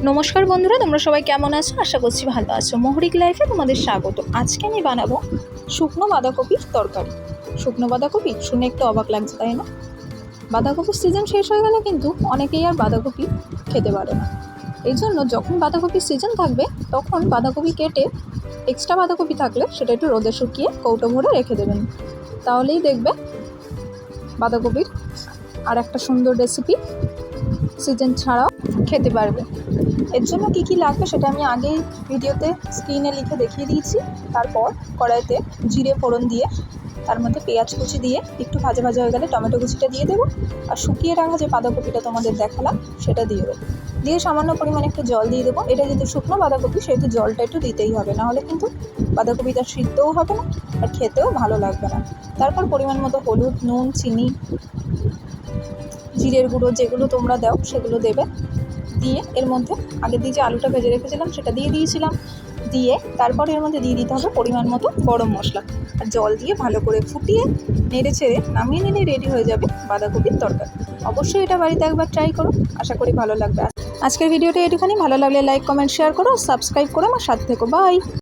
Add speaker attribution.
Speaker 1: নমস্কার বন্ধুরা, তোমরা সবাই কেমন আছো? আশা করছি ভালো আছো। মৌরিক লাইফে তোমাদের স্বাগত। আজকে আমি বানাবো শুকনো বাঁধাকপির তরকারি। শুকনো বাঁধাকপি শুনে একটু অবাক লাগছে, তাই না? বাঁধাকপির সিজন শেষ হয়ে গেলে কিন্তু অনেকেই আর বাঁধাকপি খেতে পারে না। এই জন্য যখন বাঁধাকপির সিজন থাকবে তখন বাঁধাকপি কেটে এক্সট্রা বাঁধাকপি থাকলে সেটা একটু রোদে শুকিয়ে কৌটো ভরে রেখে দেবেন। তাহলেই দেখবে বাঁধাকপির আর একটা সুন্দর রেসিপি সিজন ছাড়াও খেতে পারবে। এর জন্য কী কী লাগবে সেটা আমি আগেই ভিডিওতে স্ক্রিনে লিখে দেখিয়ে দিয়েছি। তারপর কড়াইতে জিরে ফোড়ন দিয়ে তার মধ্যে পেঁয়াজ কুচি দিয়ে একটু ভাজা ভাজা হয়ে গেলে টমেটো কুচিটা দিয়ে দেবো, আর শুকিয়ে রাখা যে বাঁধাকপিটা তোমাদের দেখালাম সেটা দিয়ে দেবো। দিয়ে সামান্য পরিমাণে একটু জল দিয়ে দেবো। এটা যেহেতু শুকনো বাঁধাকপি সেহেতু জলটা একটু দিতেই হবে, নাহলে কিন্তু বাঁধাকপিটা সিদ্ধও হবে না আর খেতেও ভালো লাগবে না। তারপর পরিমাণ মতো হলুদ, নুন, চিনি, জিরের গুঁড়ো যেগুলো তোমরা দাও সেগুলো দেবে। দিয়ে এর মধ্যে আগে দিয়ে যে আলুটা ভেজে রেখেছিলাম সেটা দিয়ে দিয়েছিলাম। দিয়ে তারপর এর মধ্যে দিয়ে দিতে হবে পরিমাণ মতো গরম মশলা, আর জল দিয়ে ভালো করে ফুটিয়ে নেড়ে ছেড়ে নামিয়ে নিলে রেডি হয়ে যাবে বাঁধাকপির তরকারি। অবশ্যই এটা বাড়িতে একবার ট্রাই করো, আশা করি ভালো লাগবে। আজকের ভিডিওটা এটুখানি। ভালো লাগলে লাইক, কমেন্ট, শেয়ার করো, সাবস্ক্রাইব করো, আমার সাথে থেকো। বাই।